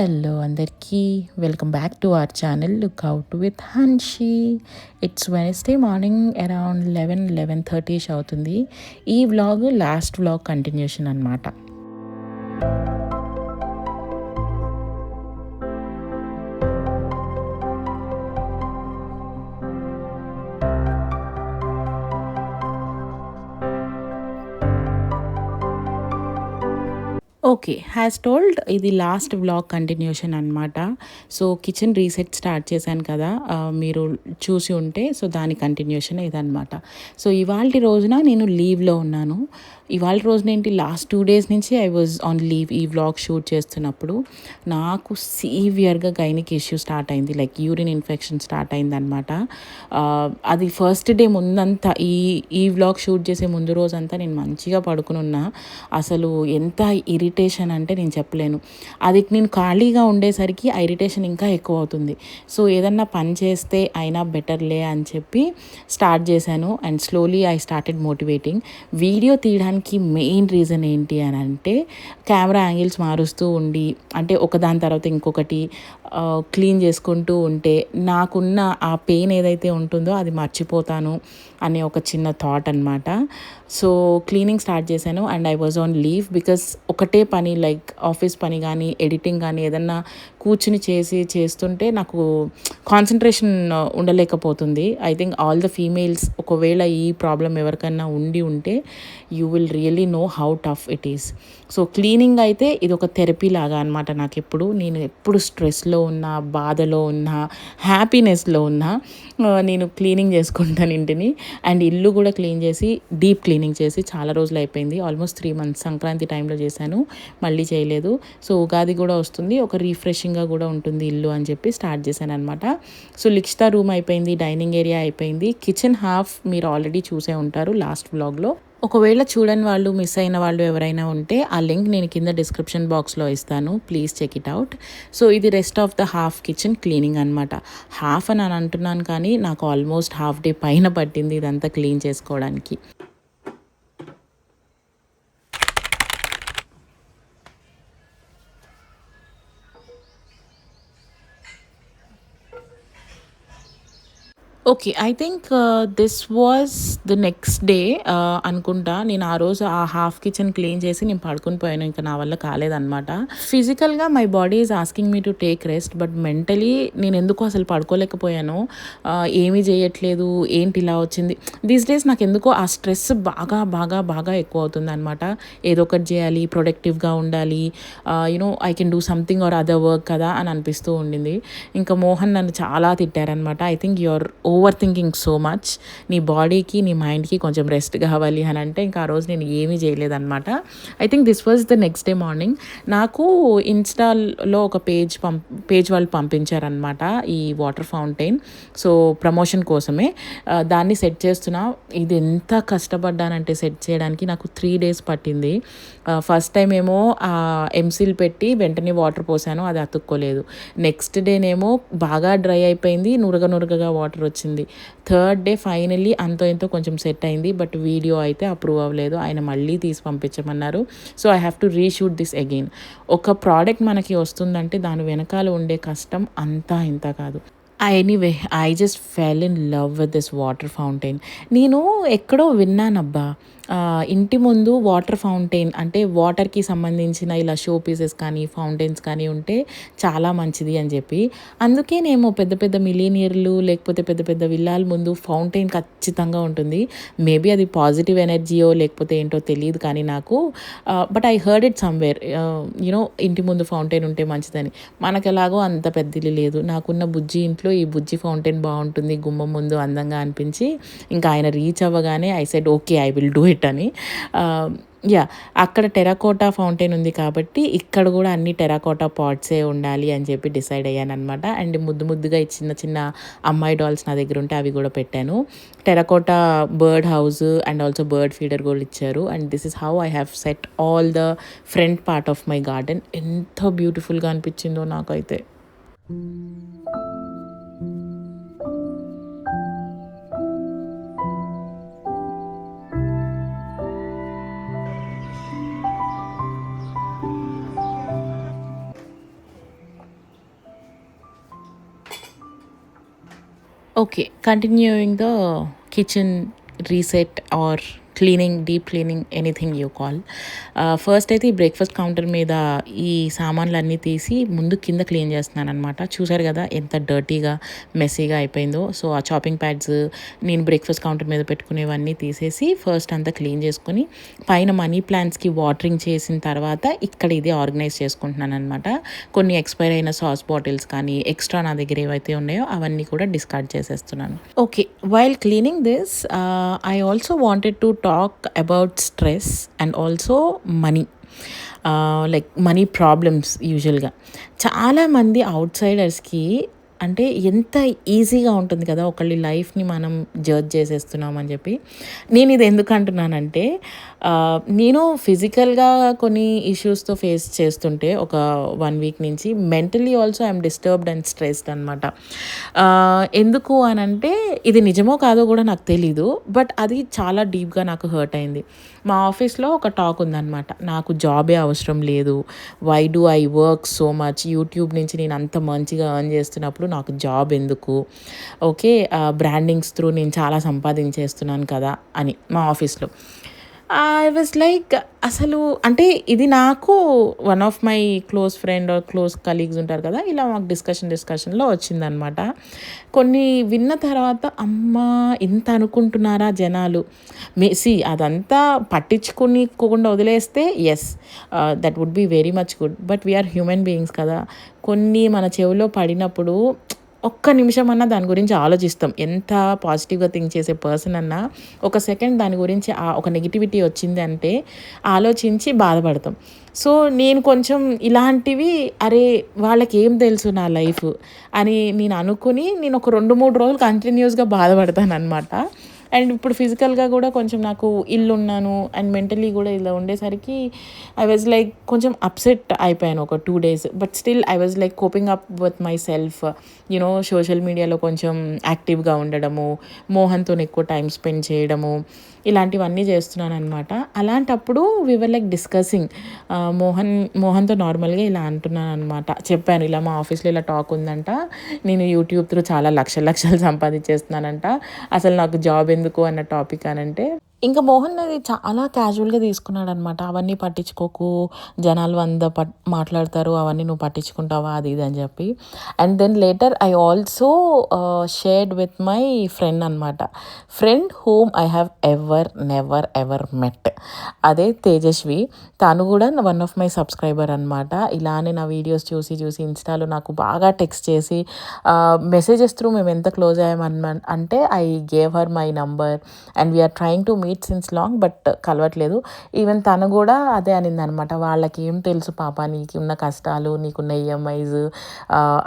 Hello అందరికీ welcome back to our channel look out with Hanshi. It's Wednesday morning around 11:30 అవుతుంది. ఈ vlog last vlog continuation అనమాట. Okay, has told ఇది last vlog continuation అనమాట. So kitchen reset start చేశాను కదా, మీరు చూసి ఉంటే. సో దాని కంటిన్యూషన్ ఇదనమాట. సో ఇవాళ రోజున నేను లీవ్లో ఉన్నాను. ఇవాళ రోజున ఏంటి, లాస్ట్ 2 days నుంచి ఐ వాజ్ ఆన్ లీవ్. ఈ వ్లాగ్ షూట్ చేస్తున్నప్పుడు నాకు సీవియర్గా గైనిక్ ఇష్యూ స్టార్ట్ అయింది, లైక్ యూరిన్ ఇన్ఫెక్షన్ స్టార్ట్ అయిందనమాట. అది ఫస్ట్ డే ముందంతా ఈ వ్లాగ్ షూట్ చేసే ముందు రోజంతా నేను మంచిగా పడుకుని ఉన్నా. అసలు ఎంత ఇరిటేషన్ అంటే నేను చెప్పలేను. అది నేను ఖాళీగా ఉండేసరికి ఆ ఇరిటేషన్ ఇంకా ఎక్కువ అవుతుంది. సో ఏదన్నా పని చేస్తే అయినా బెటర్లే అని చెప్పి స్టార్ట్ చేశాను. And slowly I started motivating. Video తీయడానికి మెయిన్ రీజన్ ఏంటి అని అంటే, కెమెరా యాంగిల్స్ మారుస్తూ ఉండి, అంటే ఒకదాని తర్వాత ఇంకొకటి క్లీన్ చేసుకుంటూ ఉంటే నాకున్న ఆ పెయిన్ ఏదైతే ఉంటుందో అది మర్చిపోతాను అనే ఒక చిన్న థాట్ అనమాట. సో క్లీనింగ్ స్టార్ట్ చేశాను and I was on leave because ఒకటే పని, లైక్ ఆఫీస్ పని కానీ ఎడిటింగ్ కానీ ఏదన్నా కూర్చుని చేస్తుంటే నాకు కాన్సన్ట్రేషన్ ఉండలేకపోతుంది. I think all the females ఒకవేళ ఈ ప్రాబ్లం ఎవరికైనా ఉంటే you will really know how tough it is. So cleaning అయితే ఇది ఒక థెరపీ లాగా అనమాట. నేను ఎప్పుడు స్ట్రెస్లో ఉన్నా, బాధలో ఉన్నా, హ్యాపీనెస్లో ఉన్నా నేను క్లీనింగ్ చేసుకుంటాను ఇంటిని. అండ్ ఇల్లు కూడా క్లీన్ చేసి, డీప్ క్లీనింగ్ చేసి చాలా రోజులు అయిపోయింది. Almost 3 months. సంక్రాంతి టైంలో చేశాను, మళ్ళీ చేయలేదు. సో ఉగాది కూడా వస్తుంది, ఒక రీఫ్రెషింగ్గా కూడా ఉంటుంది ఇల్లు అని చెప్పి స్టార్ట్ చేశాను అనమాట. సో లిక్షిత రూమ్ అయిపోయింది, డైనింగ్ ఏరియా అయిపోయింది, కిచెన్ హాఫ్ మీరు ఆల్రెడీ చూసే ఉంటారు లాస్ట్ వ్లాగ్లో. ఒకవేళ చూడని వాళ్ళు, మిస్ అయిన వాళ్ళు ఎవరైనా ఉంటే ఆ లింక్ నేను కింద డిస్క్రిప్షన్ బాక్స్లో ఇస్తాను, please check it out. So ఇది rest of the half kitchen cleaning అనమాట. హాఫ్ అని అంటున్నాను కానీ నాకు ఆల్మోస్ట్ హాఫ్ డే పైన పట్టింది ఇదంతా క్లీన్ చేసుకోవడానికి. Okay, I think this was the next day అనుకుంటా. నేను ఆ రోజు ఆ హాఫ్ కిచెన్ క్లీన్ చేసి నేను పడుకుని పోయాను, ఇంకా నా వల్ల కాలేదన్నమాట. ఫిజికల్గా my body is asking me to take rest, but mentally నేను ఎందుకో అసలు పడుకోలేకపోయాను. ఏమీ చేయట్లేదు, ఏంటి ఇలా వచ్చింది. దీస్ డేస్ నాకు ఎందుకో ఆ స్ట్రెస్ బాగా బాగా బాగా ఎక్కువ అవుతుంది అనమాట. ఏదో ఒకటి చేయాలి, ప్రొడక్టివ్గా ఉండాలి, I can do something or other work కదా అని అనిపిస్తూ ఉండింది. ఇంకా మోహన్ నన్ను చాలా తిట్టారనమాట. I think you're overthinking so much, నీ బాడీకి నీ మైండ్కి కొంచెం రెస్ట్ కావాలి అని అంటే ఇంకా ఆ రోజు నేను ఏమీ చేయలేదన్నమాట. I think this was the next day morning. నాకు ఇన్స్టాలో ఒక పేజ్ వాళ్ళు పంపించారనమాట ఈ వాటర్ ఫౌంటైన్. సో ప్రమోషన్ కోసమే దాన్ని సెట్ చేస్తున్నా. ఇది ఎంత కష్టపడ్డానంటే సెట్ చేయడానికి నాకు 3 days పట్టింది. ఫస్ట్ టైం ఏమో ఎంసీల్ పెట్టి వెంటనే వాటర్ పోసాను, అది అతుక్కోలేదు. నెక్స్ట్ డేనేమో బాగా డ్రై అయిపోయింది, నురగగా వాటర్ వచ్చింది. థర్డ్ డే ఫైనల్లీ అంతో ఎంతో కొంచెం సెట్ అయింది, బట్ వీడియో అయితే అప్రూవ్ అవ్వలేదు. ఆయన మళ్ళీ తీసి పంపించమన్నారు. So I have to reshoot this again. ఒక ప్రోడక్ట్ మనకి వస్తుందంటే దాని వెనకాల ఉండే కష్టం అంతా ఇంత కాదు. Anyway, I just fell in love with this water fountain. నేను ఎక్కడో విన్నానబ్బా, ఇంటి ముందు వాటర్ ఫౌంటైన్ అంటే వాటర్కి సంబంధించిన ఇలా షో పీసెస్ కానీ ఫౌంటైన్స్ కానీ ఉంటే చాలా మంచిది అని చెప్పి. అందుకేనేమో పెద్ద పెద్ద మిలీనియర్లు లేకపోతే పెద్ద పెద్ద విల్లాల ముందు ఫౌంటైన్ ఖచ్చితంగా ఉంటుంది. మేబీ అది పాజిటివ్ ఎనర్జీయో లేకపోతే ఏంటో తెలియదు కానీ నాకు, but I heard it somewhere, ఇంటి ముందు ఫౌంటైన్ ఉంటే మంచిదని. మనకు ఎలాగో అంత పెద్ద ఇల్లు లేదు, నాకున్న బుజ్జి ఇంట్లో ఈ బుజ్జి ఫౌంటైన్ బాగుంటుంది గుమ్మం ముందు అందంగా అనిపించి, ఇంకా ఆయన రీచ్ అవ్వగానే I said okay, I will do it అని. అక్కడ టెరాకోటా ఫౌంటైన్ ఉంది కాబట్టి ఇక్కడ కూడా అన్ని టెరాకోటా పాట్సే ఉండాలి అని చెప్పి డిసైడ్ అయ్యాను అనమాట. అండ్ ముద్దుగా ఈ చిన్న చిన్న అమ్మాయి డాల్స్ నా దగ్గర ఉంటే అవి కూడా పెట్టాను. Terracotta bird house and also bird feeder కూడా ఇచ్చారు. And this is how I have set all the front part of my garden. ఎంత బ్యూటిఫుల్గా అనిపించిందో నాకైతే. Okay, continuing the kitchen reset or cleaning, deep cleaning, anything you call. First అయితే ఈ breakfast counter మీద ఈ సామాన్లన్నీ తీసి ముందు కింద క్లీన్ చేస్తున్నాను అనమాట. చూసారు కదా ఎంత డర్టీగా మెస్సీగా అయిపోయిందో. సో ఆ చాపింగ్ ప్యాడ్స్ నేను బ్రేక్ఫాస్ట్ కౌంటర్ మీద పెట్టుకునేవన్నీ తీసేసి ఫస్ట్ అంతా క్లీన్ చేసుకొని పైన మనీ ప్లాంట్స్కి వాటరింగ్ చేసిన తర్వాత ఇక్కడ ఇది ఆర్గనైజ్ చేసుకుంటున్నాను అనమాట. కొన్ని ఎక్స్పైర్ అయిన సాస్ బాటిల్స్ కానీ ఎక్స్ట్రా నా దగ్గర ఏవైతే ఉన్నాయో అవన్నీ కూడా డిస్కార్డ్ చేసేస్తున్నాను. Okay, while cleaning this I also wanted to talk about stress and also money. Like money problems యూజువల్గా చాలామంది అవుట్సైడర్స్కి అంటే ఎంత ఈజీగా ఉంటుంది కదా ఒకళ్ళ లైఫ్ని మనం జడ్జ్ చేసేస్తున్నామని చెప్పి. నేను ఇది ఎందుకు అంటున్నానంటే నేను ఫిజికల్గా కొన్ని ఇష్యూస్తో ఫేస్ చేస్తుంటే ఒక 1 వీక్ నుంచి mentally also I'm disturbed and stressed అనమాట. ఎందుకు అని అంటే ఇది నిజమో కాదో కూడా నాకు తెలీదు, బట్ అది చాలా డీప్గా నాకు హర్ట్ అయింది. మా ఆఫీస్లో ఒక టాక్ ఉందన్నమాట, నాకు జాబే అవసరం లేదు, why do I work so much, YouTube నుంచి నేను అంత మంచిగా ఎర్న్ చేస్తున్నప్పుడు నాకు జాబ్ ఎందుకు, ఓకే బ్రాండింగ్స్ త్రూ నేను చాలా సంపాదించేస్తున్నాను కదా అని మా ఆఫీస్లో. ఐ వాజ్ లైక్ అసలు అంటే ఇది నాకు one of my close friend or close colleagues ఉంటారు కదా, ఇలా మాకు డిస్కషన్లో వచ్చిందనమాట. కొన్ని విన్న తర్వాత అమ్మ ఇంత అనుకుంటున్నారా జనాలు, సి అదంతా పట్టించుకోకుండా వదిలేస్తే yes that would be very much good, but we are human beings కదా. కొన్ని మన చెవిలో పడినప్పుడు ఒక్క నిమిషం అన్నా దాని గురించి ఆలోచిస్తాం. ఎంత పాజిటివ్గా థింక్ చేసే పర్సన్ అన్నా ఒక సెకండ్ దాని గురించి ఒక నెగిటివిటీ వచ్చింది అంటే ఆలోచించి బాధపడతాం. సో నేను కొంచెం ఇలాంటివి అరే వాళ్ళకి ఏం తెలుసు నా లైఫ్ అని నేను అనుకుని నేను ఒక 2-3 రోజులు కంటిన్యూస్గా బాధపడతాను అనమాట. అండ్ ఇప్పుడు ఫిజికల్గా కూడా కొంచెం నాకు ఇల్లు ఉన్నాను అండ్ మెంటలీ కూడా ఇలా ఉండేసరికి ఐ వాజ్ లైక్ కొంచెం అప్సెట్ అయిపోయాను ఒక 2 days. But still I was like coping up with my self, you know social మీడియాలో కొంచెం యాక్టివ్గా ఉండడము, మోహన్తో ఎక్కువ టైం స్పెండ్ చేయడము, ఇలాంటివన్నీ చేస్తున్నాను అనమాట. అలాంటప్పుడు వీ వర్ లైక్ డిస్కసింగ్, మోహన్తో నార్మల్గా ఇలా అంటున్నాను అనమాట, చెప్పాను ఇలా మా ఆఫీస్లో ఇలా టాక్ ఉందంట, నేను యూట్యూబ్ త్రూ చాలా లక్షలు సంపాదించేస్తున్నానంట, అసలు నాకు జాబ్ ఎందుకు అన్న టాపిక్ అనంటే ఇంకా మోహన్ అది చాలా క్యాజువల్గా తీసుకున్నాడు అనమాట. అవన్నీ పట్టించుకోకు, జనాలు మాట్లాడతారు, అవన్నీ నువ్వు పట్టించుకుంటావా అది ఇది అని చెప్పి. And then later I also shared with my friend అనమాట, friend whom I have never met, అదే తేజస్వి. తను కూడా వన్ ఆఫ్ మై సబ్స్క్రైబర్ అనమాట. ఇలానే నా వీడియోస్ చూసి ఇన్స్టాలో నాకు బాగా టెక్స్ట్ చేసి మెసేజెస్ త్రూ మేము ఎంత క్లోజ్ అయ్యామఅంటే I gave her my number and we're trying to meet since long, but కలవట్లేదు. ఈవెన్ తను కూడా అదే అనింది అనమాట, వాళ్ళకి ఏం తెలుసు పాప నీకున్న కష్టాలు, నీకున్న ఈఎంఐస్,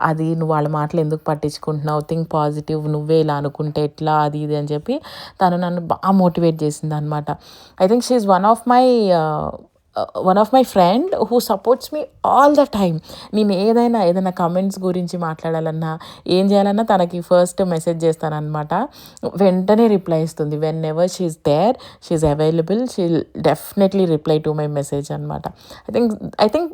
అది నువ్వు వాళ్ళ మాటలు ఎందుకు పట్టించుకుంటున్నావు, థింక్ పాజిటివ్, నువ్వే ఇలా అనుకుంటే ఎట్లా అది ఇది అని చెప్పి తను నన్ను బాగా మోటివేట్ చేసింది అనమాట. I think she is one of my friend who supports me all the time. నేను ఏదైనా కమెంట్స్ గురించి మాట్లాడాలన్నా ఏం చేయాలన్నా తనకి ఫస్ట్ మెసేజ్ చేస్తానన్నమాట, వెంటనే రిప్లై ఇస్తుంది. Whenever she is there, she is available, she definitely reply to my message అనమాట. ఐ థింక్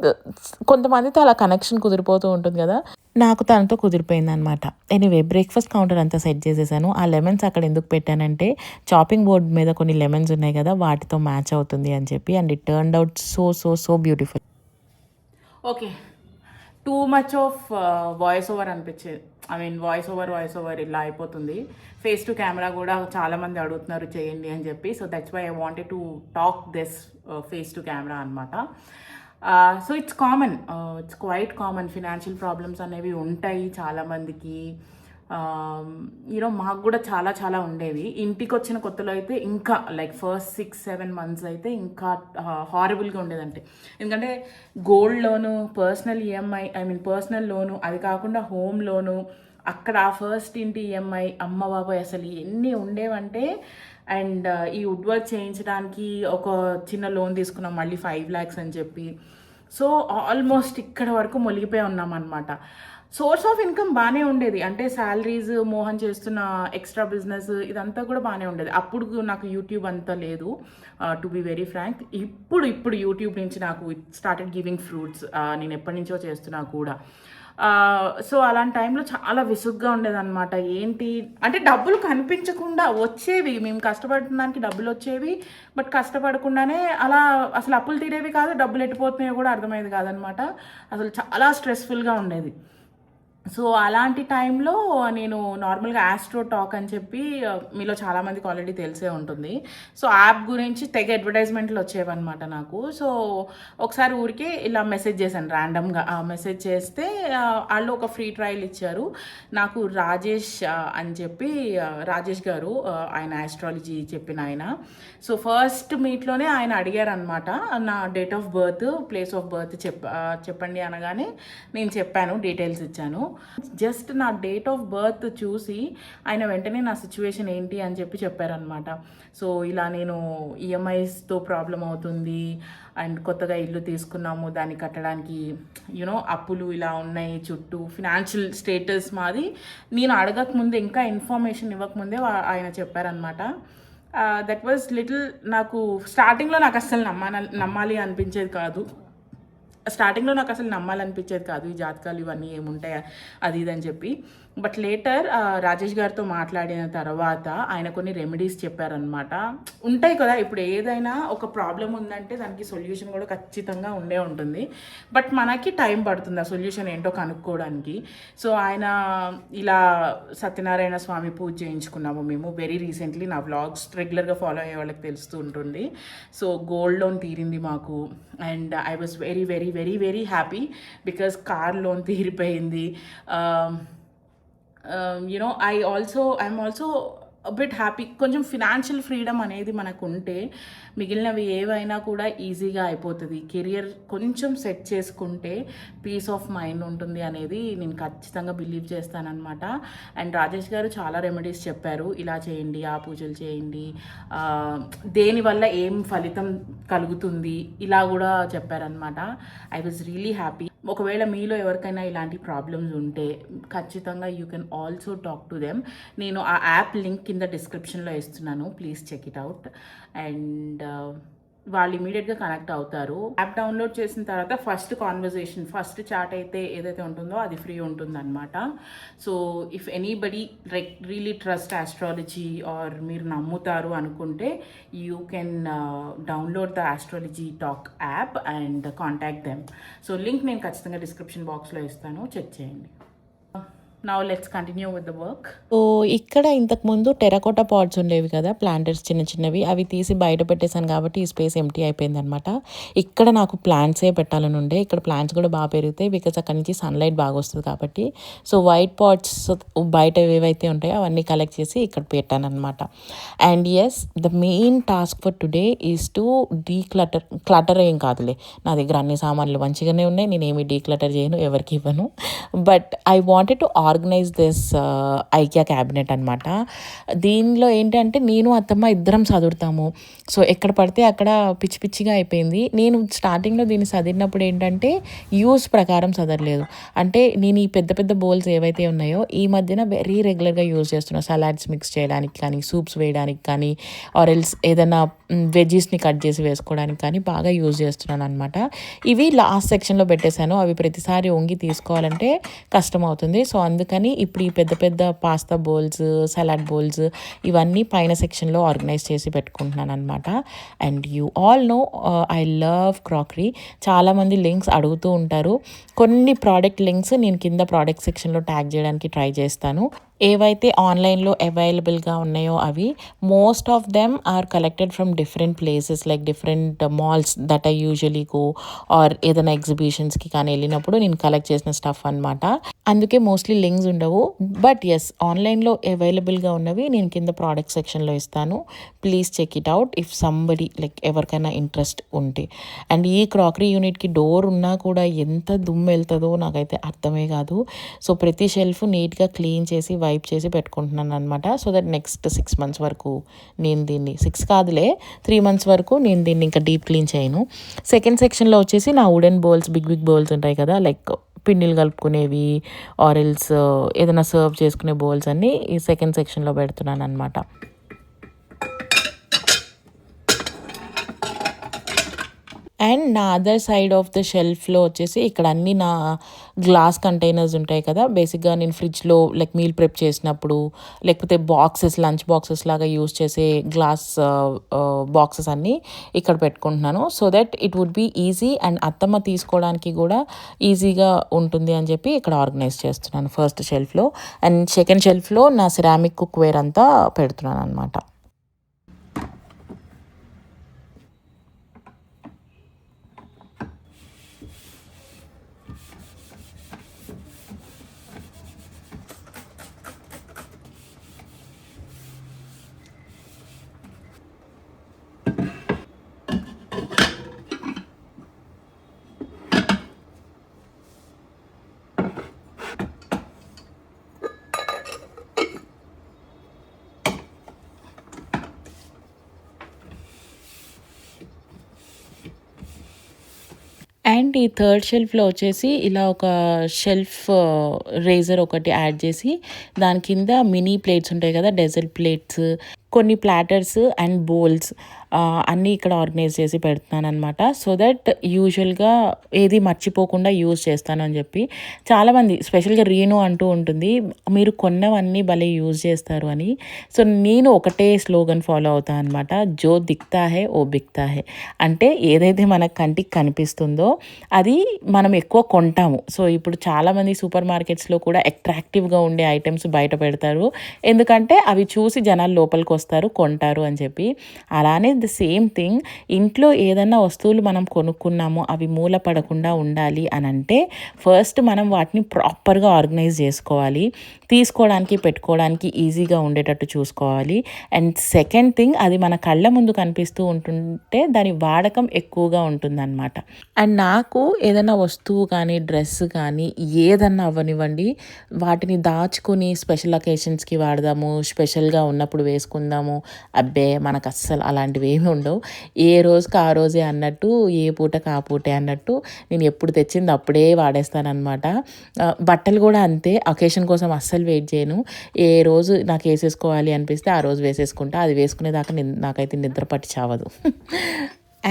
కొంతమందితో అలా కనెక్షన్ కుదిరిపోతూ ఉంటుంది కదా, నాకు తనతో కుదిరిపోయింది అనమాట. ఎనీవే బ్రేక్ఫాస్ట్ కౌంటర్ అంతా సెట్ చేసేసాను. ఆ లెమన్స్ అక్కడ ఎందుకు పెట్టానంటే చాపింగ్ బోర్డ్ మీద కొన్ని లెమన్స్ ఉన్నాయి కదా, వాటితో మ్యాచ్ అవుతుంది అని చెప్పి. And it turned out so beautiful. Okay, too much of voice over అనిపించేది. ఐ మీన్ వాయిస్ ఓవర్ ఇలా అయిపోతుంది. ఫేస్ టు కెమెరా కూడా చాలామంది అడుగుతున్నారు చేయండి అని చెప్పి. So that's why I wanted to talk this face to camera అనమాట. So it's quite common. Financial problems అనేవి ఉంటాయి చాలామందికి. మాకు కూడా చాలా ఉండేవి. ఇంటికి వచ్చిన కొత్తలో అయితే ఇంకా లైక్ ఫస్ట్ 6-7 months అయితే ఇంకా హారబుల్గా ఉండేదంటే, ఎందుకంటే గోల్డ్ లోను, పర్సనల్ ఈఎంఐ, పర్సనల్ లోను, అది కాకుండా హోమ్ లోను, అక్కడ ఆ ఫస్ట్ ఇంటి ఈఎంఐ, అమ్మ బాబాయ్ అసలు ఎన్ని ఉండేవంటే. అండ్ ఈ వుడ్ వర్క్ చేయించడానికి ఒక చిన్న లోన్ తీసుకున్నాం, మళ్ళీ 5 lakhs అని చెప్పి. సో ఆల్మోస్ట్ ఇక్కడ వరకు మొలిగిపోయి ఉన్నాం అనమాట. సోర్స్ ఆఫ్ ఇన్కమ్ బాగానే ఉండేది, అంటే శాలరీస్, మోహన్ చేస్తున్న ఎక్స్ట్రా బిజినెస్, ఇదంతా కూడా బాగానే ఉండేది. అప్పుడు నాకు యూట్యూబ్ అంతా లేదు, టు బి వెరీ ఫ్రాంక్. ఇప్పుడు యూట్యూబ్ నుంచి నాకు ఇట్ స్టార్టెడ్ గివింగ్ ఫ్రూట్స్. నేను ఎప్పటి నుంచో చేస్తున్నా కూడా. సో అలాంటి టైంలో చాలా విసుగ్గా ఉండేదన్నమాట. ఏంటి అంటే డబ్బులు కనిపించకుండా వచ్చేవి, మేము కష్టపడుతున్న దానికి డబ్బులు వచ్చేవి, బట్ కష్టపడకుండానే అలా అసలు అప్పులు తీరేవి కాదు, డబ్బులు ఎట్టిపోతున్నాయో కూడా అర్థమయ్యేది కాదనమాట. అసలు చాలా స్ట్రెస్ఫుల్గా ఉండేది. సో అలాంటి టైంలో నేను నార్మల్గా ఆస్ట్రో టాక్ అని చెప్పి, మీలో చాలామందికి ఆల్రెడీ తెలిసే ఉంటుంది. సో యాప్ గురించి తెగ అడ్వర్టైజ్మెంట్లు వచ్చేవన్నమాట నాకు. సో ఒకసారి ఊరికి ఇలా మెసేజ్ చేశాను ర్యాండమ్గా. మెసేజ్ చేస్తే వాళ్ళు ఒక ఫ్రీ ట్రయల్ ఇచ్చారు నాకు. రాజేష్ అని చెప్పి, రాజేష్ గారు, ఆయన ఆస్ట్రాలజీ చెప్పిన ఆయన. సో ఫస్ట్ మీట్లోనే ఆయన అడిగారు అనమాట, నా date of birth, place of birth చెప్పండి అనగానే నేను చెప్పాను, డీటెయిల్స్ ఇచ్చాను. జస్ట్ నా డేట్ ఆఫ్ బర్త్ చూసి ఆయన వెంటనే నా సిచ్యువేషన్ ఏంటి అని చెప్పి చెప్పారనమాట. సో ఇలా నేను ఈఎంఐస్తో ప్రాబ్లం అవుతుంది, అండ్ కొత్తగా ఇల్లు తీసుకున్నాము, దాన్ని కట్టడానికి అప్పులు ఇలా ఉన్నాయి, చుట్టూ ఫినాన్షియల్ స్టేటస్ మాది నేను అడగకముందే, ఇంకా ఇన్ఫర్మేషన్ ఇవ్వకముందే ఆయన చెప్పారనమాట. దట్ వాజ్ లిటిల్, నాకు స్టార్టింగ్లో నాకు అస్సలు నమ్మాలి అనిపించేది కాదు. ఈ జాతకాలు ఇవన్నీ ఏముంటాయి అది ఇది అని చెప్పి. బట్ లేటర్ రాజేష్ గారితో మాట్లాడిన తర్వాత ఆయన కొన్ని రెమెడీస్ చెప్పారనమాట. ఉంటాయి కదా, ఇప్పుడు ఏదైనా ఒక ప్రాబ్లం ఉందంటే దానికి సొల్యూషన్ కూడా ఖచ్చితంగా ఉంటుంది. బట్ మనకి టైం పడుతుంది ఆ సొల్యూషన్ ఏంటో కనుక్కోవడానికి. సో ఆయన ఇలా సత్యనారాయణ స్వామి పూజ చేయించుకున్నాము మేము వెరీ రీసెంట్లీ. నా వ్లాగ్స్ రెగ్యులర్గా ఫాలో అయ్యే వాళ్ళకి తెలుస్తూ ఉంటుంది. సో గోల్డ్ లోన్ తీరింది మాకు, and I was very very very very happy because car loan తీరిపోయింది. I'm also bit happy. కొంచెం ఫినాన్షియల్ ఫ్రీడమ్ అనేది మనకు ఉంటే మిగిలినవి ఏవైనా కూడా ఈజీగా అయిపోతుంది. కెరియర్ కొంచెం సెట్ చేసుకుంటే పీస్ ఆఫ్ మైండ్ ఉంటుంది అనేది నేను ఖచ్చితంగా బిలీవ్ చేస్తానన్నమాట. అండ్ రాజేష్ గారు చాలా రెమెడీస్ చెప్పారు, ఇలా చేయండి, ఆ పూజలు చేయండి, దేనివల్ల ఏం ఫలితం కలుగుతుంది, ఇలా కూడా చెప్పారనమాట. I was really happy. ఒకవేళ మీలో ఎవరికైనా ఇలాంటి ప్రాబ్లమ్స్ ఉంటే ఖచ్చితంగా you can also talk to them. నేను ఆ యాప్ లింక్ కింద డిస్క్రిప్షన్లో ఇస్తున్నాను, please check it out. And వాళ్ళు ఇమీడియట్గా కనెక్ట్ అవుతారు. యాప్ డౌన్లోడ్ చేసిన తర్వాత ఫస్ట్ చాట్ అయితే ఏదైతే ఉంటుందో అది ఫ్రీ ఉంటుందన్నమాట. So if anybody really trust astrology or మీరు నమ్ముతారు అనుకుంటే you can download the astrology talk app and contact them. So link నేను ఖచ్చితంగా డిస్క్రిప్షన్ బాక్స్లో ఇస్తాను, చెక్ చేయండి. Now let's continue with the work. So ఇక్కడ ఇంతకుముందు టెరకోటా పాట్స్ ఉండేవి కదా, ప్లాంటర్స్ చిన్నవి, అవి తీసి బయట పెట్టేశాను కాబట్టి ఈ స్పేస్ ఎంటీ అయిపోయింది అనమాట. ఇక్కడ నాకు ప్లాంట్సే పెట్టాలని ఉండే, ఇక్కడ ప్లాంట్స్ కూడా బాగా పెరుగుతాయి బికాజ్ అక్కడ నుంచి సన్లైట్ బాగా వస్తుంది కాబట్టి. సో వైట్ పాట్స్ బయట ఏవైతే ఉంటాయో అవన్నీ కలెక్ట్ చేసి ఇక్కడ పెట్టాను అనమాట. And yes, the main task for today is to clutter ఏం కాదులే, నా దగ్గర అన్ని సామాన్లు మంచిగానే ఉన్నాయి, నేనేమి డీక్లటర్ చేయను, ఎవరికి ఇవ్వను. But I wanted to organise this IKEA cabinet అనమాట. దీనిలో ఏంటంటే నేను అత్తమ్మ ఇద్దరం చదువుతాము. సో ఎక్కడ పడితే అక్కడ పిచ్చిగా అయిపోయింది. నేను స్టార్టింగ్లో దీన్ని చదివినప్పుడు ఏంటంటే యూస్ ప్రకారం చదవలేదు. అంటే నేను ఈ పెద్ద బౌల్స్ ఏవైతే ఉన్నాయో ఈ మధ్యన వెరీ రెగ్యులర్గా యూజ్ చేస్తున్నాను, సలాడ్స్ మిక్స్ చేయడానికి కానీ, సూప్స్ వేయడానికి కానీ, ఆర్ ఎల్స్ ఏదైనా వెజ్జీస్ని కట్ చేసి వేసుకోవడానికి కానీ బాగా యూజ్ చేస్తున్నాను అనమాట. ఇవి లాస్ట్ సెక్షన్లో పెట్టేశాను, అవి ప్రతిసారి వంగి తీసుకోవాలంటే కష్టం అవుతుంది. సో అందుకని ఇప్పుడు ఈ పెద్ద పాస్తా బౌల్స్, సలాడ్ బౌల్స్ ఇవన్నీ పైన సెక్షన్లో ఆర్గనైజ్ చేసి పెట్టుకుంటున్నాను అనమాట. And you all know I love crockery. చాలామంది లింక్స్ అడుగుతూ ఉంటారు. కొన్ని ప్రోడక్ట్ లింక్స్ నేను కింద ప్రోడక్ట్ సెక్షన్లో ట్యాగ్ చేయడానికి ట్రై చేస్తాను. ఏవైతే ఆన్లైన్లో అవైలబుల్గా ఉన్నాయో అవి most of them are collected from different places, like different malls that I usually go, or ఏదైనా ఎగ్జిబిషన్స్కి కానీ వెళ్ళినప్పుడు నేను కలెక్ట్ చేసిన స్టఫ్ అనమాట. అందుకే మోస్ట్లీ లింక్స్ ఉండవు. బట్ ఎస్, ఆన్లైన్లో అవైలబుల్గా ఉన్నవి నేను కింద ప్రోడక్ట్ సెక్షన్లో ఇస్తాను, please check it out if somebody like ఎవరికైనా ఇంట్రెస్ట్ ఉంటే. అండ్ ఈ క్రాకరీ యూనిట్కి డోర్ ఉన్నా కూడా ఎంత దుమ్ము వెళ్తుందో నాకైతే అర్థమే కాదు. సో ప్రతి షెల్ఫ్ నీట్గా క్లీన్ చేసి వైప్ చేసి పెట్టుకుంటున్నాను అనమాట. సో దట్ నెక్స్ట్ 6 months వరకు నేను దీన్ని 6 కాదులే 3 months వరకు నేను దీన్ని ఇంకా డీప్ క్లీన్ చేయను. సెకండ్ సెక్షన్లో వచ్చేసి నా వుడెన్ బౌల్స్, బిగ్ బౌల్స్ ఉంటాయి కదా, లైక్ పిండిలు కలుపుకునేవి ఆర్ ఎల్స్ ఏదైనా సర్వ్ చేసుకునే బౌల్స్ అన్నీ ఈ సెకండ్ సెక్షన్లో పెడుతున్నాను అనమాట. అండ్ నా అదర్ సైడ్ ఆఫ్ ద షెల్ఫ్లో వచ్చేసి ఇక్కడ అన్ని నా గ్లాస్ కంటైనర్స్ ఉంటాయి కదా, బేసిక్గా నేను ఫ్రిడ్జ్లో లైక్ మీల్ ప్రిప్ చేసినప్పుడు, లేకపోతే బాక్సెస్ లంచ్ బాక్సెస్ లాగా యూస్ చేసే గ్లాస్ బాక్సెస్ అన్నీ ఇక్కడ పెట్టుకుంటున్నాను. So that it would be easy and అత్తమ్మ తీసుకోవడానికి కూడా ఈజీగా ఉంటుంది అని చెప్పి ఇక్కడ ఆర్గనైజ్ చేస్తున్నాను ఫస్ట్ షెల్ఫ్లో. అండ్ సెకండ్ షెల్ఫ్లో నా సిరామిక్ కుక్వేర్ అంతా పెడుతున్నాను అనమాట. అండ్ ఈ థర్డ్ షెల్ఫ్లో వచ్చేసి ఇలా ఒక షెల్ఫ్ రేజర్ ఒకటి యాడ్ చేసి దాని కింద మినీ ప్లేట్స్ ఉంటాయి కదా, డెజర్ట్ ప్లేట్స్, కొన్ని ప్లాటర్స్ అండ్ బౌల్స్ అన్నీ ఇక్కడ ఆర్గనైజ్ చేసి పెడుతున్నాను అనమాట. సో దట్ యూజువల్గా ఏది మర్చిపోకుండా యూజ్ చేస్తాను అని చెప్పి చాలామంది స్పెషల్గా రీను అంటూ ఉంటుంది, మీరు కొన్నవన్నీ భలే యూజ్ చేస్తారు అని. సో నేను ఒకటే స్లోగన్ ఫాలో అవుతాను అనమాట, జో దిక్తా హే ఓ బిక్తా హే. అంటే ఏదైతే మన కంటికి కనిపిస్తుందో అది మనం ఎక్కువ కొంటాము. సో ఇప్పుడు చాలామంది సూపర్ మార్కెట్స్లో కూడా అట్రాక్టివ్గా ఉండే ఐటమ్స్ బయట పెడతారు, ఎందుకంటే అవి చూసి జనాలు లోపలికి వస్తారు, కొంటారు అని చెప్పి. అలానే ద సేమ్ థింగ్, ఇంట్లో ఏదన్నా వస్తువులు మనం కొనుక్కున్నాము అవి మూల పడకుండా ఉండాలి అని అంటే ఫస్ట్ మనం వాటిని ప్రాపర్గా ఆర్గనైజ్ చేసుకోవాలి, తీసుకోవడానికి పెట్టుకోవడానికి ఈజీగా ఉండేటట్టు చూసుకోవాలి. అండ్ సెకండ్ థింగ్, అది మన కళ్ళ ముందు కనిపిస్తూ ఉంటుంటే దాని వాడకం ఎక్కువగా ఉంటుందన్నమాట. అండ్ నాకు ఏదైనా వస్తువు కానీ డ్రెస్ కానీ ఏదన్నా అవ్వనివ్వండి, వాటిని దాచుకుని స్పెషల్ అకేషన్స్కి వాడదాము, స్పెషల్గా ఉన్నప్పుడు వేసుకుందాము, అబ్బే మనకు అస్సలు అలాంటివి ఏమి ఉండవు. ఏ రోజుకి ఆ రోజే అన్నట్టు, ఏ పూటకి ఆ పూటే అన్నట్టు నేను ఎప్పుడు తెచ్చింది అప్పుడే వాడేస్తానమాట. బట్టలు కూడా అంతే, అకేషన్ కోసం అస్సలు వెయిట్ చేయను. ఏ రోజు నాకు వేసేసుకోవాలి అనిపిస్తే ఆ రోజు వేసేసుకుంటా, అది వేసుకునేదాకా నాకైతే నిద్ర పట్టి చావదు.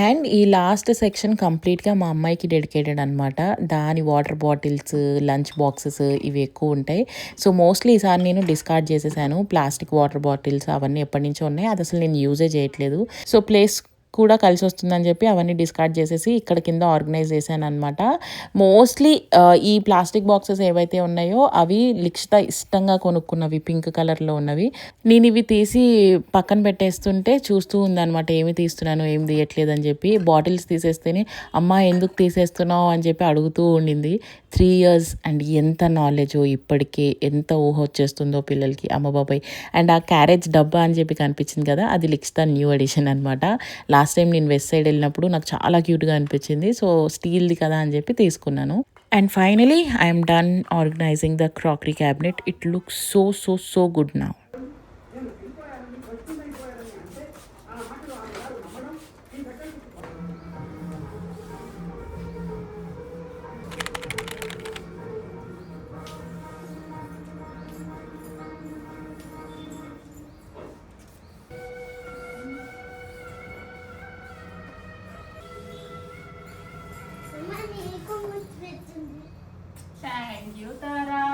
అండ్ ఈ లాస్ట్ సెక్షన్ కంప్లీట్గా మా అమ్మాయికి డెడికేటెడ్ అనమాట. దాని వాటర్ బాటిల్స్, లంచ్ బాక్సెస్ ఇవి ఎక్కువ ఉంటాయి. సో మోస్ట్లీ ఈసారి నేను డిస్కార్డ్ చేసేసాను ప్లాస్టిక్ వాటర్ బాటిల్స్, అవన్నీ ఎప్పటి నుంచో ఉన్నాయి, అది అసలు నేను యూజే చేయట్లేదు. సో ప్లేస్ కూడా కలిసి వస్తుందని చెప్పి అవన్నీ డిస్కార్డ్ చేసేసి ఇక్కడ కింద ఆర్గనైజ్ చేశాను అనమాట. మోస్ట్లీ ఈ ప్లాస్టిక్ బాక్సెస్ ఏవైతే ఉన్నాయో అవి లిక్షిత ఇష్టంగా కొనుక్కున్నవి, పింక్ కలర్లో ఉన్నవి. నేను ఇవి తీసి పక్కన పెట్టేస్తుంటే చూస్తూ ఉందనమాట, ఏమి తీస్తున్నాను ఏమి తీయట్లేదు అని చెప్పి. బాటిల్స్ తీసేస్తేనే అమ్మ ఎందుకు తీసేస్తున్నావు అని చెప్పి అడుగుతూ ఉండింది. 3 years అండ్ ఎంత నాలెడ్జో, ఇప్పటికే ఎంత ఊహ వచ్చేస్తుందో పిల్లలకి, అమ్మ బాబాయ్. అండ్ ఆ క్యారేజ్ డబ్బా అని చెప్పి కనిపించింది కదా, అది లిక్షిత న్యూ ఎడిషన్ అనమాట. లాస్ట్ టైం నేను వెస్ట్ సైడ్ వెళ్ళినప్పుడు నాకు చాలా క్యూట్గా అనిపించింది, సో స్టీల్ది కదా అని చెప్పి తీసుకున్నాను. And finally I'm done organising the crockery cabinet. It looks so so so good now. Thank you, Tara.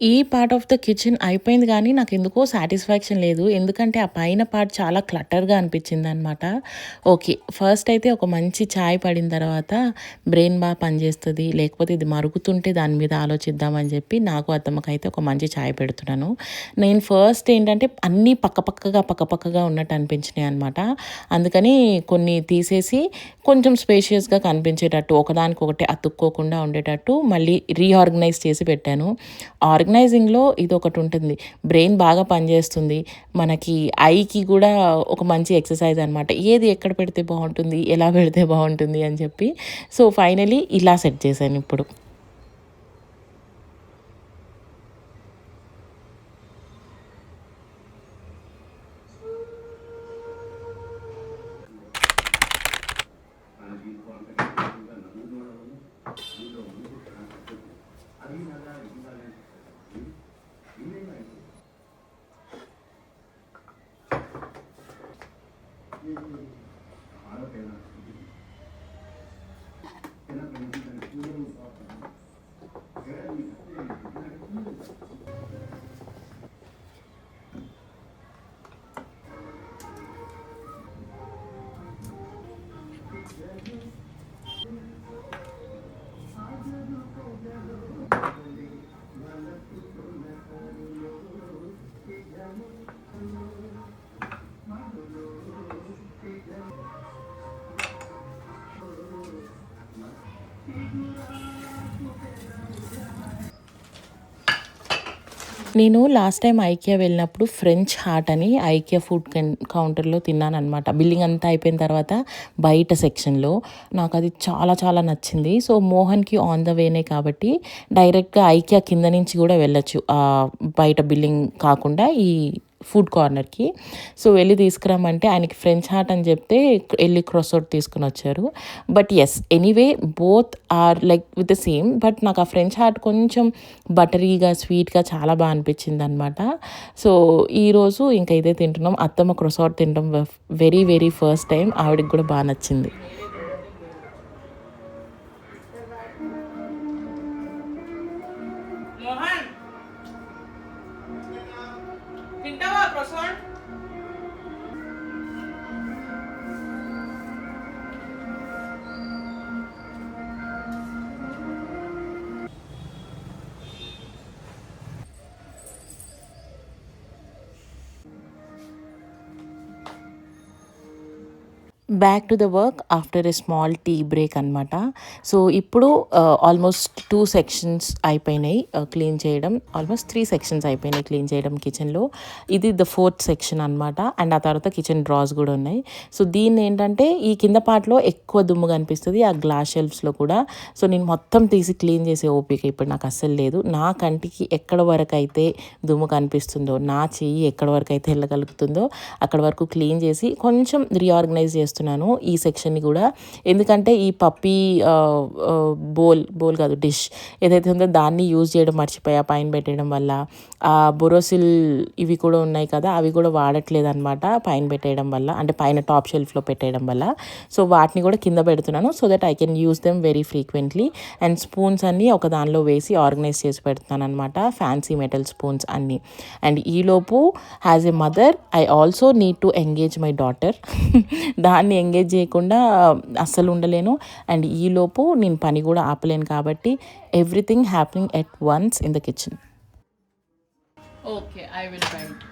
ఈ పార్ట్ ఆఫ్ ద కిచెన్ అయిపోయింది కానీ నాకు ఎందుకో సాటిస్ఫాక్షన్ లేదు, ఎందుకంటే ఆ పైన పార్ట్ చాలా క్లటర్గా అనిపించింది అనమాట. ఓకే, ఫస్ట్ అయితే ఒక మంచి ఛాయ్ పడిన తర్వాత బ్రెయిన్ బాగా పనిచేస్తుంది, లేకపోతే ఇది మరుగుతుంటే దాని మీద ఆలోచిద్దామని చెప్పి నాకు అత్తమ్మకైతే ఒక మంచి ఛాయ్ పెడుతున్నాను. నేను ఫస్ట్ ఏంటంటే అన్నీ పక్కపక్కగా ఉన్నట్టు అనిపించినాయి అనమాట. అందుకని కొన్ని తీసేసి కొంచెం స్పేషియస్గా కనిపించేటట్టు, ఒకదానికొకటి అతుక్కోకుండా ఉండేటట్టు మళ్ళీ రీఆర్గనైజ్ చేసి పెట్టాను. ఆర్గనైజింగ్లో ఇది ఒకటి ఉంటుంది, బ్రెయిన్ బాగా పనిచేస్తుంది, మనకి ఐకి కూడా ఒక మంచి ఎక్సర్సైజ్ అనమాట. ఏది ఎక్కడ పెడితే బాగుంటుంది, ఎలా పెడితే బాగుంటుంది అని చెప్పి. సో ఫైనలీ ఇలా సెట్ చేశాను ఇప్పుడు. నేను లాస్ట్ టైం ఐకియా వెళ్ళినప్పుడు ఫ్రెంచ్ హార్ట్ అని ఐకియా ఫుడ్ కౌంటర్లో తిన్నాను అనమాట. బిల్లింగ్ అంతా అయిపోయిన తర్వాత బయట సెక్షన్లో నాకు అది చాలా చాలా నచ్చింది. సో మోహన్కి ఆన్ ద వేనే కాబట్టి డైరెక్ట్గా ఐకియా కింద నుంచి కూడా వెళ్ళొచ్చు, బయట బిల్లింగ్ కాకుండా ఈ ఫుడ్ కార్నర్కి. సో వెళ్ళి తీసుకురమ్మంటే ఆయనకి ఫ్రెంచ్ హార్ట్ అని చెప్తే వెళ్ళి క్రోసోట్ తీసుకుని వచ్చారు. But yes, anyway both are like with the same. But నాకు ఆ ఫ్రెంచ్ హార్ట్ కొంచెం బటరీగా స్వీట్గా చాలా బాగా అనిపించింది అనమాట. సో ఈరోజు ఇంకా ఇదే తింటున్నాం. అత్తమ్మ క్రోసోట్ తినడం వెరీ వెరీ ఫస్ట్ టైం, ఆవిడకి కూడా బాగా నచ్చింది. Back to the work after a small tea break అనమాట. సో ఇప్పుడు ఆల్మోస్ట్ 2 సెక్షన్స్ అయిపోయినాయి క్లీన్ చేయడం. ఆల్మోస్ట్ 3 సెక్షన్స్ అయిపోయినాయి క్లీన్ చేయడం కిచెన్లో. ఇది ద 4th సెక్షన్ అనమాట. అండ్ ఆ తర్వాత కిచెన్ డ్రాస్ కూడా ఉన్నాయి. సో దీన్ని ఏంటంటే ఈ కింద పార్ట్లో ఎక్కువ దుమ్ము కనిపిస్తుంది, ఆ గ్లాస్ షెల్ఫ్స్లో కూడా. సో నేను మొత్తం తీసి క్లీన్ చేసే ఓపిక ఇప్పుడు నాకు అస్సలు లేదు. నా కంటికి ఎక్కడ వరకు అయితే దుమ్ము కనిపిస్తుందో, నా చెయ్యి ఎక్కడ వరకు అయితే వెళ్ళగలుగుతుందో అక్కడ వరకు క్లీన్ చేసి కొంచెం రీఆర్గనైజ్ చేస్తున్నాను ఈ సెక్షన్ని కూడా. ఎందుకంటే ఈ పప్పీ బోల్ కాదు, డిష్ ఏదైతే ఉందో దాన్ని యూజ్ చేయడం మర్చిపోయా పైన పెట్టడం వల్ల. బొరోసిల్ ఇవి కూడా ఉన్నాయి కదా, అవి కూడా వాడట్లేదు అనమాట పైన పెట్టేయడం వల్ల, అంటే పైన టాప్ షెల్ఫ్లో పెట్టేయడం వల్ల. సో వాటిని కూడా కింద పెడుతున్నాను so that I can use them very frequently. And spoons అన్నీ ఒక దానిలో వేసి ఆర్గనైజ్ చేసి పెడుతున్నాను అనమాట, ఫ్యాన్సీ మెటల్ స్పూన్స్ అన్నీ. అండ్ ఈలోపు as a mother I also need to engage my daughter. దాన్ని ఎంగేజ్ చేయకుండా అస్సలు ఉండలేను. అండ్ ఈలోపు నేను పని కూడా ఆపలేను కాబట్టి everything happening at once in the kitchen. Okay, I will write.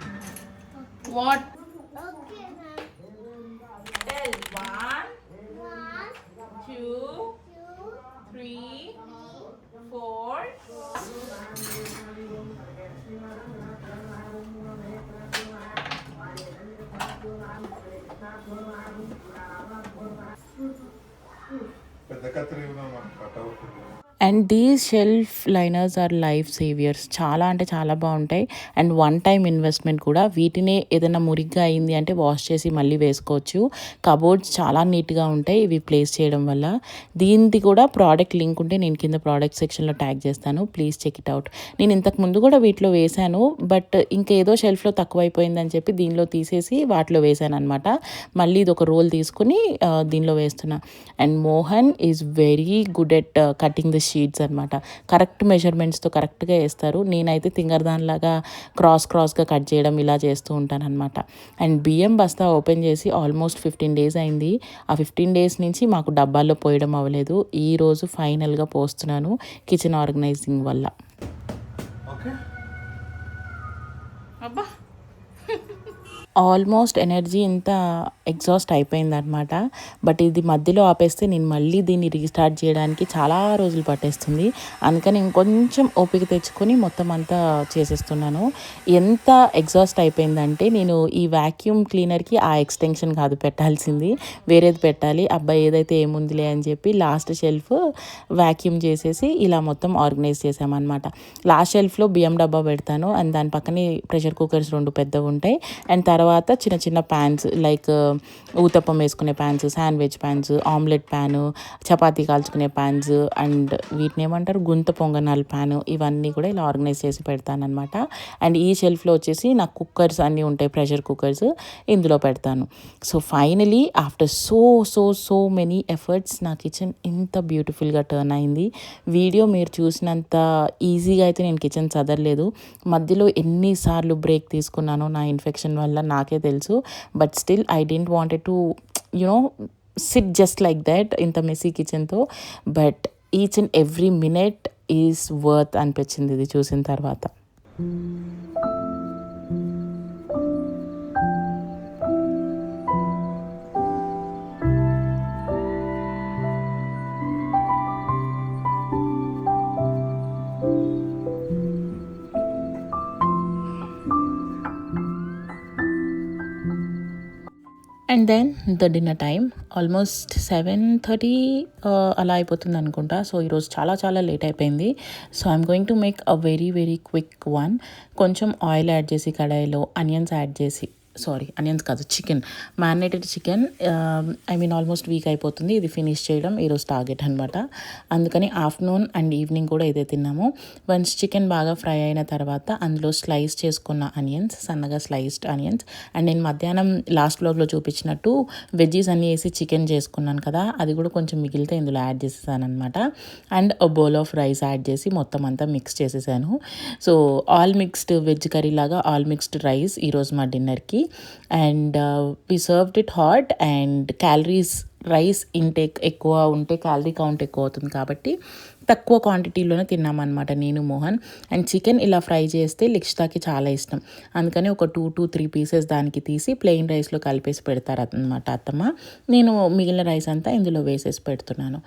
What? Tell 1 2 3 4. పెద్ద కత్తిరి cutout. And these shelf liners are life saviours. చాలా అంటే చాలా బాగుంటాయి. అండ్ వన్ టైం ఇన్వెస్ట్మెంట్ కూడా. వీటినే ఏదైనా మురిగ్గా అయింది అంటే వాష్ చేసి మళ్ళీ వేసుకోవచ్చు. కబోర్డ్స్ చాలా నీట్గా ఉంటాయి ఇవి ప్లేస్ చేయడం వల్ల. దీనిది కూడా ప్రోడక్ట్ లింక్ ఉంటే నేను కింద ప్రోడక్ట్ సెక్షన్లో ట్యాగ్ చేస్తాను, ప్లీజ్ చెక్ ఇట్ అవుట్. నేను ఇంతకు ముందు కూడా వీటిలో వేశాను, బట్ ఇంకా ఏదో షెల్ఫ్లో తక్కువైపోయిందని చెప్పి దీనిలో తీసేసి వాటిలో వేశాను అనమాట. మళ్ళీ ఇది ఒక రోల్ తీసుకుని దీనిలో వేస్తున్నా. And Mohan is very good at cutting the sheets అనమాట. కరెక్ట్ మెజర్మెంట్స్తో కరెక్ట్గా వేస్తారు. నేనైతే తింగరదానిలాగా క్రాస్గా కట్ చేయడం ఇలా చేస్తూ ఉంటాను అనమాట. అండ్ బియ్యం బస్తా ఓపెన్ చేసి ఆల్మోస్ట్ 15 days అయింది. ఆ 15 days నుంచి మాకు డబ్బాల్లో పోయడం అవ్వలేదు. ఈరోజు ఫైనల్గా పోస్తున్నాను కిచెన్ ఆర్గనైజింగ్ వల్ల. ఓకే, అబ్బా, ఆల్మోస్ట్ ఎనర్జీ ఇంత ఎగ్జాస్ట్ అయిపోయిందనమాట. బట్ ఇది మధ్యలో ఆపేస్తే నేను మళ్ళీ దీన్ని రీస్టార్ట్ చేయడానికి చాలా రోజులు పట్టేస్తుంది. అందుకని ఇంకొంచెం ఓపిక తెచ్చుకొని మొత్తం అంతా చేసేస్తున్నాను. ఎంత ఎగ్జాస్ట్ అయిపోయిందంటే నేను ఈ వ్యాక్యూమ్ క్లీనర్కి ఆ ఎక్స్టెన్షన్ కాదు పెట్టాల్సింది, వేరేది పెట్టాలి. అబ్బాయి ఏదైతే ఏముందిలే అని చెప్పి లాస్ట్ షెల్ఫ్ వ్యాక్యూమ్ చేసేసి ఇలా మొత్తం ఆర్గనైజ్ చేసామన్నమాట. లాస్ట్ షెల్ఫ్లో బియ్యం డబ్బా పెడతాను అండ్ దాని పక్కనే ప్రెషర్ కుక్కర్స్ 2 పెద్దవి ఉంటాయి. అండ్ తర్వాత చిన్న చిన్న ప్యాన్స్ లైక్ ఊతప్పం వేసుకునే pans, sandwich pans, omelette pan, chapati కాల్చుకునే ప్యాన్స్, అండ్ వీటిని ఏమంటారు గుంత పొంగనాల ప్యాను, ఇవన్నీ కూడా ఇలా ఆర్గనైజ్ చేసి పెడతానమాట. అండ్ ఈ షెల్ఫ్లో వచ్చేసి నాకు కుక్కర్స్ అన్నీ ఉంటాయి, ప్రెషర్ కుక్కర్స్, ఇందులో పెడతాను. So finally after so many efforts నా కిచెన్ ఇంత బ్యూటిఫుల్గా టర్న్ అయింది. వీడియో మీరు చూసినంత ఈజీగా అయితే నేను కిచెన్ చదవలేదు. మధ్యలో ఎన్నిసార్లు బ్రేక్ తీసుకున్నానో నా ఇన్ఫెక్షన్ వల్ల నాకే తెలుసు. But still I didn't wanted to sit just like that ఇంత మెస్సీ కిచెన్తో. But each and every minute is worth అనిపించింది ఇది చూసిన తర్వాత. And then the dinner time almost 7:30 అలా అయిపోతుంది అనుకుంటా. సో ఈరోజు చాలా లేట్ అయిపోయింది. So I'm going to make a very quick one. కొంచెం ఆయిల్ యాడ్ చేసి కడాయిలో ఆనియన్స్ యాడ్ చేసి, ఆనియన్స్ కాదు, chicken, marinated chicken. Almost week అయిపోతుంది ఇది ఫినిష్ చేయడం, ఈరోజు టార్గెట్ అనమాట. అందుకని ఆఫ్టర్నూన్ అండ్ ఈవినింగ్ కూడా ఇదే తిన్నాము. వన్స్ చికెన్ బాగా ఫ్రై అయిన తర్వాత అందులో స్లైస్ చేసుకున్న ఆనియన్స్, సన్నగా స్లైస్డ్ ఆనియన్స్, అండ్ నేను మధ్యాహ్నం లాస్ట్ వ్లాగ్లో చూపించినట్టు వెజ్జీస్ అన్నీ వేసి చికెన్ చేసుకున్నాను కదా, అది కూడా కొంచెం మిగిలితే ఇందులో యాడ్ చేసేసాను అనమాట. అండ్ ఒక బౌల్ ఆఫ్ రైస్ యాడ్ చేసి మొత్తం అంతా మిక్స్ చేసేసాను. So all mixed veg curry లాగా ఆల్ మిక్స్డ్ రైస్ ఈరోజు మా డిన్నర్కి. And we served it hot. And calories, rice intake ఎక్కువ ఉంటే క్యాలరీ కౌంట్ ఎక్కువ అవుతుంది కాబట్టి తక్కువ క్వాంటిటీలోనే తిన్నామన్నమాట నేను, మోహన్. అండ్ చికెన్ ఇలా ఫ్రై చేస్తే లిక్షితాకి చాలా ఇష్టం, అందుకని ఒక 2 to 3 పీసెస్ దానికి తీసి ప్లెయిన్ రైస్లో కలిపేసి పెడతారు అన్నమాట అత్తమ్మ. నేను మిగిలిన రైస్ అంతా ఇందులో వేసేసి పెడుతున్నాను.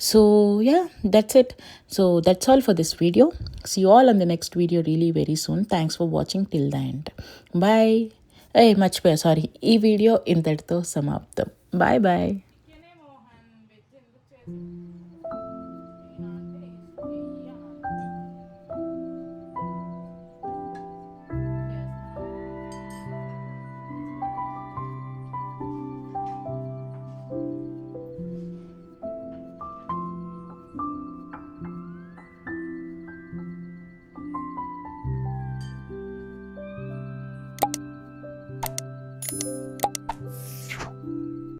So yeah, that's it. So that's all for this video. See you all on the next video really very soon. Thanks for watching till the end. Bye. మర్చిపోయా, ఈ వీడియో ఇంతటితో సమాప్తం. బాయ్.